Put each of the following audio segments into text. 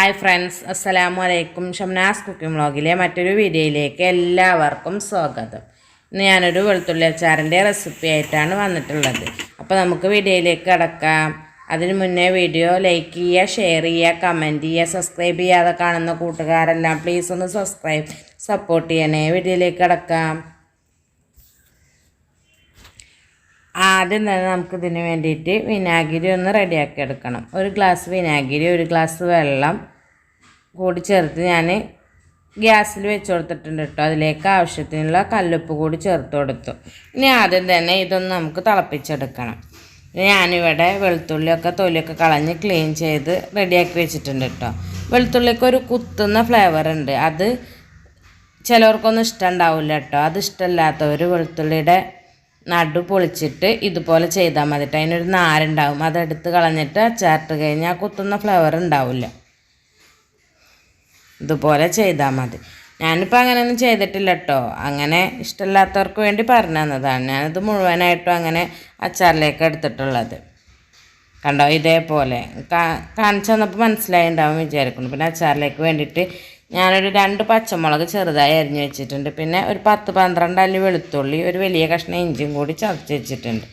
Hi friends, അസ്സലാമു അലൈക്കും. Shamnas cooking വ്ളോഗിലെ മറ്റൊരു വീഡിയോയിലേക്ക് എല്ലാവർക്കും സ്വാഗതം. ഇന്ന് ഞാനൊരു വെളുത്തുള്ളി അച്ചാറിൻ്റെ റെസിപ്പി ആയിട്ടാണ് വന്നിട്ടുള്ളത്. അപ്പോൾ നമുക്ക് വീഡിയോയിലേക്ക് കടക്കാം. അതിന് മുന്നേ വീഡിയോ ലൈക്ക് ചെയ്യുക, ഷെയർ ചെയ്യുക, കമൻറ്റ് ചെയ്യുക. സബ്സ്ക്രൈബ് ചെയ്യാതെ കാണുന്ന കൂട്ടുകാരെല്ലാം പ്ലീസ് ഒന്ന് സപ്പോർട്ട് ചെയ്യണേ. വീഡിയോയിലേക്ക് കടക്കാം. ആദ്യം തന്നെ നമുക്കിതിന് വേണ്ടിയിട്ട് വിനാഗിരി ഒന്ന് റെഡിയാക്കി എടുക്കണം. ഒരു ഗ്ലാസ് വിനാഗിരി, ഒരു ഗ്ലാസ് വെള്ളം കൂടി ചേർത്ത് ഞാൻ ഗ്യാസിൽ വെച്ച് കൊടുത്തിട്ടുണ്ട് കേട്ടോ. അതിലേക്ക് ആവശ്യത്തിനുള്ള കല്ലുപ്പ് കൂടി ചേർത്ത് കൊടുത്തു. ഇനി ആദ്യം തന്നെ ഇതൊന്ന് നമുക്ക് തിളപ്പിച്ചെടുക്കണം. ഞാനിവിടെ വെളുത്തുള്ളിയൊക്കെ തൊലിയൊക്കെ കളഞ്ഞ് ക്ലീൻ ചെയ്ത് റെഡിയാക്കി വെച്ചിട്ടുണ്ട് കേട്ടോ. വെളുത്തുള്ളിക്ക് ഒരു കുത്തുന്ന ഫ്ലേവർ ഉണ്ട്. അത് ചിലവർക്കൊന്നും ഇഷ്ടമുണ്ടാവില്ല കേട്ടോ. അത് ഇഷ്ടമില്ലാത്തവർ വെളുത്തുള്ളിയുടെ നടു പൊളിച്ചിട്ട് ഇതുപോലെ ചെയ്താൽ മതി കേട്ടോ. അതിനൊരു നാരുണ്ടാവും, അതെടുത്ത് കളഞ്ഞിട്ട് അച്ചാറിട്ട് കഴിഞ്ഞാൽ കുത്തുന്ന ഫ്ലേവർ ഉണ്ടാവില്ല. ഇതുപോലെ ചെയ്താൽ മതി. ഞാനിപ്പോൾ അങ്ങനെയൊന്നും ചെയ്തിട്ടില്ല കേട്ടോ. അങ്ങനെ ഇഷ്ടമില്ലാത്തവർക്ക് വേണ്ടി പറഞ്ഞു തന്നതാണ്. ഞാനിത് മുഴുവനായിട്ടും അങ്ങനെ അച്ചാറിലേക്ക് എടുത്തിട്ടുള്ളത്. കണ്ടോ, ഇതേപോലെ കാണിച്ചു തന്നപ്പോൾ മനസ്സിലായി ഉണ്ടാവും വിചാരിക്കുന്നു. പിന്നെ അച്ചാറിലേക്ക് വേണ്ടിയിട്ട് ഞാനൊരു 2 പച്ചമുളക് ചെറുതായി അരിഞ്ഞ് വെച്ചിട്ടുണ്ട്. പിന്നെ ഒരു 10-12 അല്ലി വെളുത്തുള്ളി, ഒരു വലിയ കഷ്ണം ഇഞ്ചിയും കൂടി ചതച്ച് വെച്ചിട്ടുണ്ട്.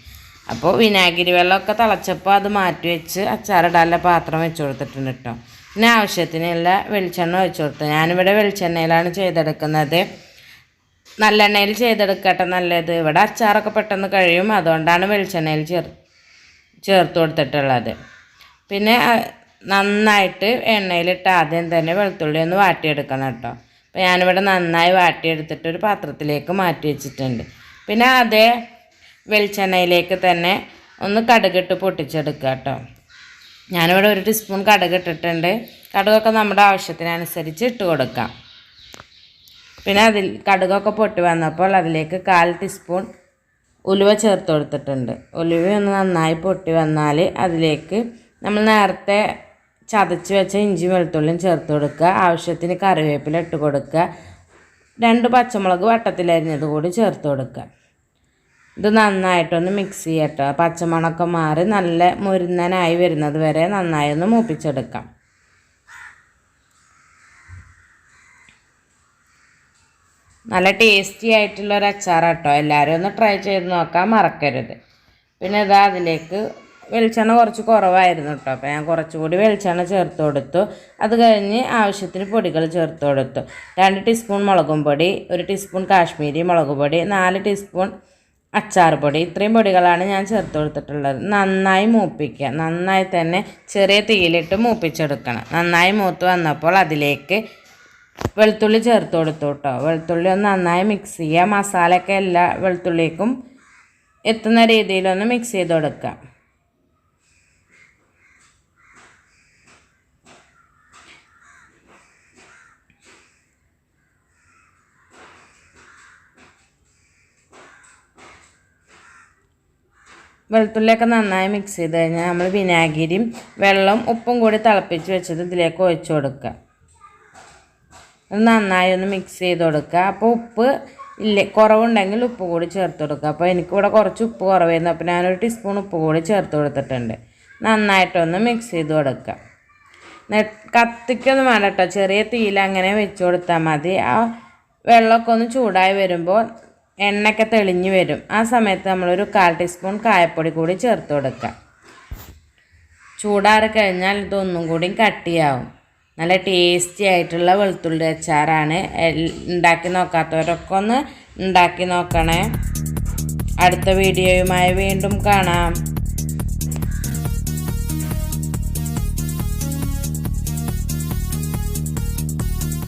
അപ്പോൾ വിനാഗിരി വെള്ളമൊക്കെ തിളച്ചപ്പോൾ അത് മാറ്റി വെച്ച് അച്ചാറിടാനുള്ള പാത്രം വെച്ച് കൊടുത്തിട്ടുണ്ട് കേട്ടോ. പിന്നെ ആവശ്യത്തിനുള്ള വെളിച്ചെണ്ണ ഒഴിച്ച് കൊടുത്തു. ഞാനിവിടെ വെളിച്ചെണ്ണയിലാണ് ചെയ്തെടുക്കുന്നത്. നല്ലെണ്ണയിൽ ചെയ്തെടുക്കട്ടെ നല്ലത്. ഇവിടെ അച്ചാറൊക്കെ പെട്ടെന്ന് കഴിയും, അതുകൊണ്ടാണ് വെളിച്ചെണ്ണയിൽ ചേർത്ത് കൊടുത്തിട്ടുള്ളത്. പിന്നെ നന്നായിട്ട് എണ്ണയിലിട്ട് ആദ്യം തന്നെ വെളുത്തുള്ളി ഒന്ന് വാട്ടിയെടുക്കണം കേട്ടോ. അപ്പോൾ ഞാനിവിടെ നന്നായി വാട്ടിയെടുത്തിട്ട് ഒരു പാത്രത്തിലേക്ക് മാറ്റി വെച്ചിട്ടുണ്ട്. പിന്നെ അതേ വെളിച്ചെണ്ണയിലേക്ക് തന്നെ ഒന്ന് കടുകിട്ട് പൊട്ടിച്ചെടുക്കുക കേട്ടോ. ഞാനിവിടെ 1 ടീസ്പൂൺ കടുക് ഇട്ടിട്ടുണ്ട്. കടുകൊക്കെ നമ്മുടെ ആവശ്യത്തിനനുസരിച്ച് ഇട്ട് കൊടുക്കാം. പിന്നെ കടുകൊക്കെ പൊട്ടി വന്നപ്പോൾ അതിലേക്ക് 1/4 ടീസ്പൂൺ ഉലുവ ചേർത്ത് കൊടുത്തിട്ടുണ്ട്. ഉലുവ ഒന്ന് നന്നായി പൊട്ടി വന്നാൽ അതിലേക്ക് നമ്മൾ നേരത്തെ ചതച്ച് വെച്ച ഇഞ്ചി വെളുത്തുള്ളിയും ചേർത്ത് കൊടുക്കുക. ആവശ്യത്തിന് കറിവേപ്പില ഇട്ട് കൊടുക്കുക. 2 പച്ചമുളക് വട്ടത്തിലരിഞ്ഞത് കൂടി ചേർത്ത് കൊടുക്കുക. ഇത് നന്നായിട്ടൊന്ന് മിക്സ് ചെയ്യട്ടോ. പച്ചമണമൊക്കെ മാറി നല്ല മുരുന്നനായി വരുന്നത് വരെ നന്നായി ഒന്ന് മൂപ്പിച്ചെടുക്കാം. നല്ല ടേസ്റ്റി ആയിട്ടുള്ളൊരു അച്ചാറാട്ടോ. എല്ലാവരും ഒന്ന് ട്രൈ ചെയ്ത് നോക്കാൻ മറക്കരുത്. പിന്നെ ഇതാ അതിലേക്ക് വെളിച്ചെണ്ണ കുറച്ച് കുറവായിരുന്നു കേട്ടോ. അപ്പോൾ ഞാൻ കുറച്ചുകൂടി വെളിച്ചെണ്ണ ചേർത്ത് കൊടുത്തു. അത് കഴിഞ്ഞ് ആവശ്യത്തിന് പൊടികൾ ചേർത്ത് കൊടുത്തു. 2 ടീസ്പൂൺ മുളകും പൊടി, 1 ടീസ്പൂൺ കാശ്മീരി മുളക് പൊടി, 4 ടീസ്പൂൺ അച്ചാർ പൊടി. ഇത്രയും പൊടികളാണ് ഞാൻ ചേർത്ത് കൊടുത്തിട്ടുള്ളത്. നന്നായി മൂപ്പിക്കുക. നന്നായി തന്നെ ചെറിയ തീയിലിട്ട് മൂപ്പിച്ചെടുക്കണം. നന്നായി മൂത്ത് വന്നപ്പോൾ അതിലേക്ക് വെളുത്തുള്ളി ചേർത്ത് കൊടുത്തു കേട്ടോ. വെളുത്തുള്ളി ഒന്ന് നന്നായി മിക്സ് ചെയ്യുക. മസാലയൊക്കെ എല്ലാ വെളുത്തുള്ളിക്കും എത്തുന്ന രീതിയിലൊന്ന് മിക്സ് ചെയ്ത് കൊടുക്കുക. വെളുത്തുള്ളിയൊക്കെ നന്നായി മിക്സ് ചെയ്ത് കഴിഞ്ഞാൽ നമ്മൾ വിനാഗിരിയും വെള്ളവും ഉപ്പും കൂടി തിളപ്പിച്ച് വെച്ചത് ഇതിലേക്ക് ഒഴിച്ച് കൊടുക്കുക. നന്നായി ഒന്ന് മിക്സ് ചെയ്ത് കൊടുക്കുക. അപ്പോൾ ഉപ്പ് കുറവുണ്ടെങ്കിൽ ഉപ്പ് കൂടി ചേർത്ത് കൊടുക്കുക. അപ്പോൾ എനിക്കിവിടെ കുറച്ച് ഉപ്പ് കുറവായിരുന്നു. അപ്പോൾ ഞാനൊരു ടീസ്പൂൺ ഉപ്പ് കൂടി ചേർത്ത് കൊടുത്തിട്ടുണ്ട്. നന്നായിട്ടൊന്ന് മിക്സ് ചെയ്ത് കൊടുക്കുക. കത്തിക്കൊന്നും വേണ്ട കേട്ടോ. ചെറിയ തീയിൽ അങ്ങനെ വെച്ച് കൊടുത്താൽ മതി. ആ വെള്ളമൊക്കെ ഒന്ന് ചൂടായി വരുമ്പോൾ എണ്ണയൊക്കെ തെളിഞ്ഞ് വരും. ആ സമയത്ത് നമ്മളൊരു 1/4 ടീസ്പൂൺ കായപ്പൊടി കൂടി ചേർത്ത് കൊടുക്കുക. ചൂടാറി കഴിഞ്ഞാൽ ഇതൊന്നും കൂടി കട്ടിയാവും. നല്ല ടേസ്റ്റി ആയിട്ടുള്ള വെളുത്തുള്ളി അച്ചാറാണ്. ഉണ്ടാക്കി നോക്കാത്തവരൊക്കെ ഒന്ന് ഉണ്ടാക്കി നോക്കണേ. അടുത്ത വീഡിയോയുമായി വീണ്ടും കാണാം.